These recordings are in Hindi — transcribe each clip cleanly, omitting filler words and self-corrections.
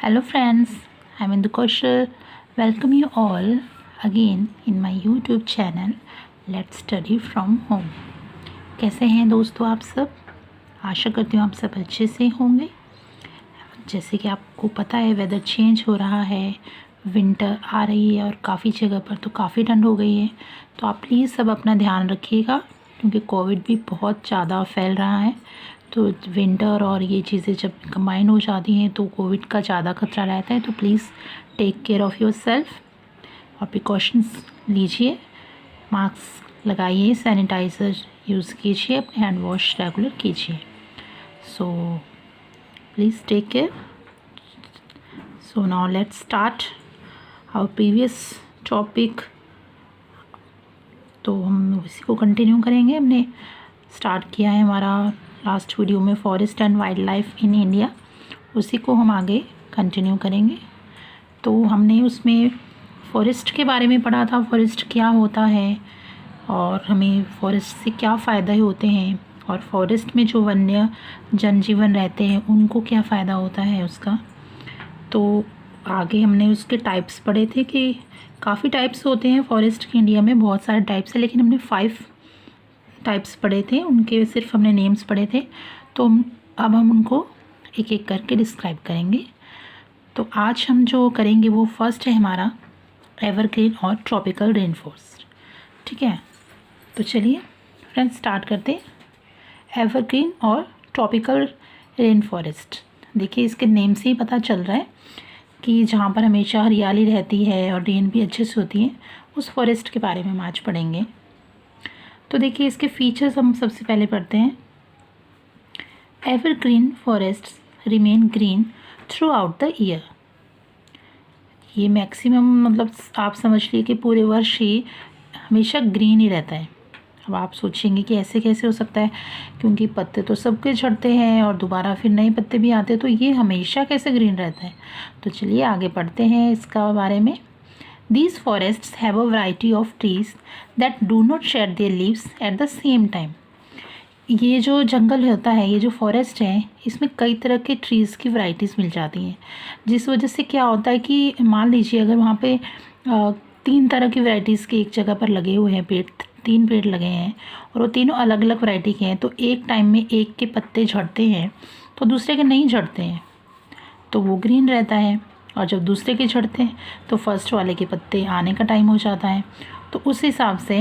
Hello friends, I'm Indu Kaushal. Welcome you all again in my YouTube channel Let's Study from Home. कैसे हैं दोस्तों आप सब? आशा करती हूँ आप सब अच्छे से होंगे। जैसे कि आपको पता है वेदर चेंज हो रहा है, विंटर आ रही है और काफ़ी जगह पर तो काफ़ी ठंड हो गई है। तो आप प्लीज़ सब अपना ध्यान रखिएगा क्योंकि कोविड भी बहुत ज़्यादा फैल रहा है। तो विंटर और ये चीज़ें जब कंबाइन हो जाती हैं तो कोविड का ज़्यादा खतरा रहता है। तो please take care of yourself और प्रिकॉशंस लीजिए, मास्क लगाइए, सैनिटाइज़र यूज़ कीजिए, अपने हैंड वॉश रेगुलर कीजिए। So please take care. So now let's start our previous topic. तो हम उसी को कंटिन्यू करेंगे। हमने स्टार्ट किया है हमारा लास्ट वीडियो में forest and wild life in India, उसी को हम आगे कंटिन्यू करेंगे। तो हमने उसमें फॉरेस्ट के बारे में पढ़ा था, फॉरेस्ट क्या होता है और हमें फॉरेस्ट से क्या फ़ायदे होते हैं और फॉरेस्ट में जो वन्य जनजीवन रहते हैं उनको क्या फ़ायदा होता है उसका। तो आगे हमने उसके टाइप्स पढ़े थे कि काफ़ी टाइप्स होते हैं फॉरेस्ट के, इंडिया में बहुत सारे टाइप्स हैं, लेकिन हमने 5 टाइप्स पढ़े थे, उनके सिर्फ हमने नेम्स पढ़े थे। तो अब हम उनको एक एक करके डिस्क्राइब करेंगे। तो आज हम जो करेंगे वो फर्स्ट है हमारा एवरग्रीन और ट्रॉपिकल रेन फॉरेस्ट। ठीक है, तो चलिए फ्रेंड्स स्टार्ट करते हैं। एवरग्रीन और ट्रॉपिकल रेन फॉरेस्ट, देखिए इसके नेम से ही पता चल रहा है कि जहाँ पर हमेशा हरियाली रहती है और रेन भी अच्छे से होती है, उस फॉरेस्ट के बारे में हम आज पढ़ेंगे। तो देखिए इसके फीचर्स हम सबसे पहले पढ़ते हैं। Evergreen forests remain green through out the year. ये मैक्सिमम मतलब आप समझ लीजिए कि पूरे वर्ष ही हमेशा ग्रीन ही रहता है। अब आप सोचेंगे कि ऐसे कैसे हो सकता है, क्योंकि पत्ते तो सबके झड़ते हैं और दोबारा फिर नए पत्ते भी आते हैं, तो ये हमेशा कैसे ग्रीन रहता है। तो चलिए आगे पढ़ते हैं इसका बारे में। These forests have a variety of trees that do not shed their leaves at the same time. ये जो जंगल होता है, ये जो फॉरेस्ट है, इसमें कई तरह के ट्रीज़ की वैरायटीज़ मिल जाती हैं, जिस वजह से क्या होता है कि मान लीजिए अगर वहाँ पे 3 तरह की वैरायटीज़ के एक जगह पर लगे हुए हैं पेड़, 3 पेड़ लगे हैं और वो तीनों अलग अलग वैरायटी के हैं, तो एक टाइम में एक के पत्ते झड़ते हैं तो दूसरे के नहीं झड़ते हैं, तो वो ग्रीन रहता है। और जब दूसरे के झड़ते हैं तो फर्स्ट वाले के पत्ते आने का टाइम हो जाता है। तो उस हिसाब से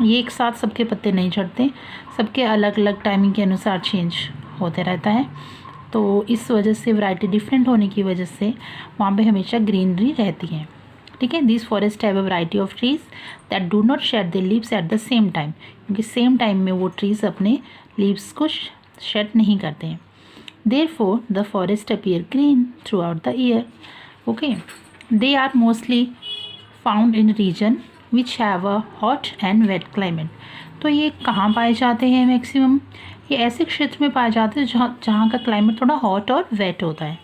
ये एक साथ सबके पत्ते नहीं झड़ते, सबके अलग अलग टाइमिंग के अनुसार चेंज होते रहता है। तो इस वजह से वैरायटी डिफरेंट होने की वजह से वहाँ पे हमेशा ग्रीनरी रहती है। ठीक है, this forest have a variety of trees that do not shade there leaves at the same time, क्योंकि सेम टाइम में वो ट्रीज़ अपने लीव्स को शेड नहीं करते हैं। Therefore, the forest appear green throughout the year. Okay, they are mostly found in region which have a hot and wet climate. तो ये कहाँ पाए जाते हैं मैक्सिमम? ये ऐसे क्षेत्र में पाए जाते हैं जहाँ का क्लाइमेट थोड़ा हॉट और वेट होता है।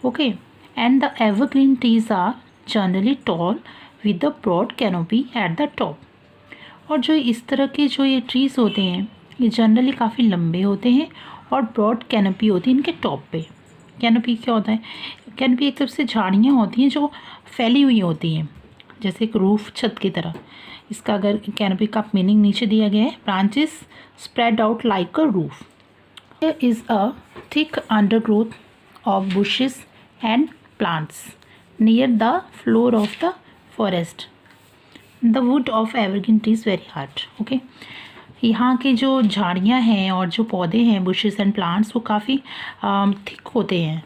Okay, and the evergreen trees are generally tall with the broad canopy at the top. और जो इस तरह के जो ये ट्रीज़ होते हैं ये जनरली काफ़ी लंबे होते हैं और ब्रॉड कैनोपी होती है इनके टॉप पे। कैनोपी क्या होता है? कैनोपी एक तरफ से झाड़ियाँ होती हैं जो फैली हुई होती हैं, जैसे एक रूफ छत की तरह। इसका अगर कैनोपी का मीनिंग नीचे दिया गया है, branches spread out like a roof. There is a thick undergrowth of bushes and plants near the floor of the forest. The wood of evergreen tree is very hard. Okay, यहाँ के जो झाड़ियाँ हैं और जो पौधे हैं, बुशेस एंड प्लांट्स, वो काफ़ी थिक होते हैं।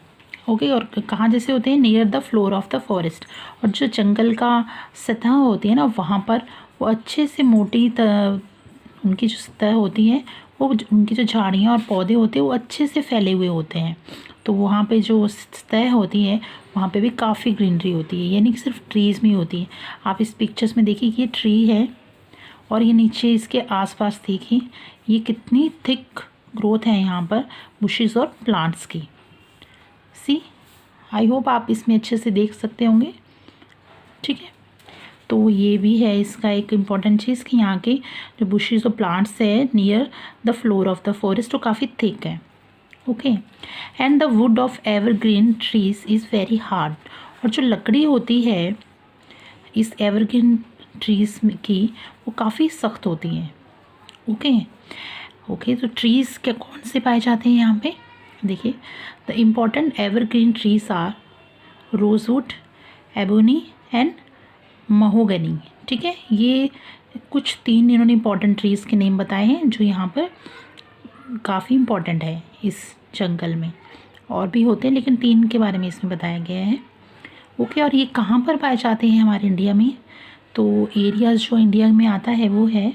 ओके, और कहाँ जैसे होते हैं? Near the floor of the forest. और जो जंगल का सतह होती है ना, वहाँ पर वो अच्छे से मोटी उनकी जो सतह होती है, वो उनकी जो झाड़ियाँ और पौधे होते हैं वो अच्छे से फैले हुए होते हैं। तो वहाँ पे जो सतह होती है वहाँ पे भी काफ़ी ग्रीनरी होती है, यानी कि सिर्फ ट्रीज़ में होती है। आप इस पिक्चर्स में देखिए कि ये ट्री है और ये नीचे इसके आसपास देखिए ये कितनी थिक ग्रोथ है यहाँ पर बुशेस और प्लांट्स की। सी, आई होप आप इसमें अच्छे से देख सकते होंगे। ठीक है, तो ये भी है इसका एक इम्पॉर्टेंट चीज़ कि यहाँ के जो बुशेस और प्लांट्स है near the floor of the forest वो काफ़ी थिक है। Okay. And the wood of evergreen trees is very hard, और जो लकड़ी होती है इस एवरग्रीन ट्रीज की वो काफ़ी सख्त होती हैं। ओके ओके, तो ट्रीज़ क्या कौन से पाए जाते हैं यहाँ पे? देखिए, the important evergreen trees are rosewood, ebony and mahogany. ठीक है, ये कुछ 3 इन्होंने इम्पॉर्टेंट ट्रीज़ के नेम बताए हैं जो यहाँ पर काफ़ी इम्पॉर्टेंट है इस जंगल में। और भी होते हैं लेकिन 3 के बारे में इसमें बताया गया है। ओके, और ये कहाँ पर पाए जाते हैं हमारे इंडिया में? तो एरियाज़ जो इंडिया में आता है वो है,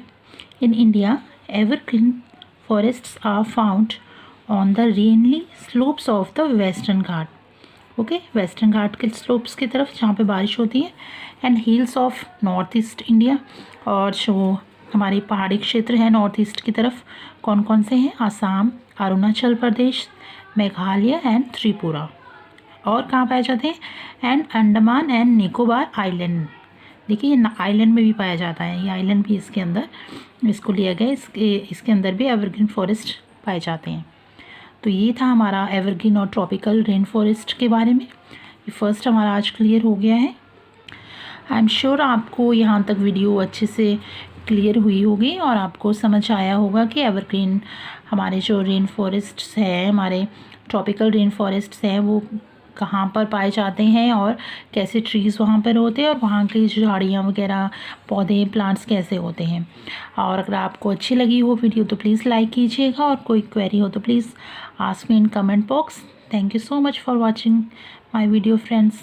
in India evergreen forests are found on the rainy slopes of the western Ghat. Okay, western Ghat के स्लोप्स की तरफ जहाँ पे बारिश होती है, and hills of north east India, और जो हमारे पहाड़ी क्षेत्र है नॉर्थ ईस्ट की तरफ कौन कौन से हैं? आसाम, अरुणाचल प्रदेश, मेघालय एंड त्रिपुरा। और कहाँ पाए जाते हैं? And Andaman and Nicobar island. देखिए, ये आइलैंड में भी पाया जाता है, ये आइलैंड भी इसके अंदर इसको लिया गया, इसके अंदर भी एवरग्रीन फॉरेस्ट पाए जाते हैं। तो ये था हमारा एवरग्रीन और ट्रॉपिकल रेन फॉरेस्ट के बारे में। ये फर्स्ट हमारा आज क्लियर हो गया है। आई एम श्योर आपको यहाँ तक वीडियो अच्छे से क्लियर हुई होगी और आपको समझ आया होगा कि एवरग्रीन हमारे जो रेन फॉरेस्ट्स हैं, हमारे ट्रॉपिकल रेन फॉरेस्ट्स हैं, वो कहाँ पर पाए जाते हैं और कैसे ट्रीज़ वहाँ पर होते हैं और वहाँ की झाड़ियाँ वगैरह, पौधे, प्लांट्स कैसे होते हैं। और अगर आपको अच्छी लगी हो वीडियो तो प्लीज़ लाइक कीजिएगा, और कोई क्वेरी हो तो please ask me in comment box. Thank you so much for watching my video friends.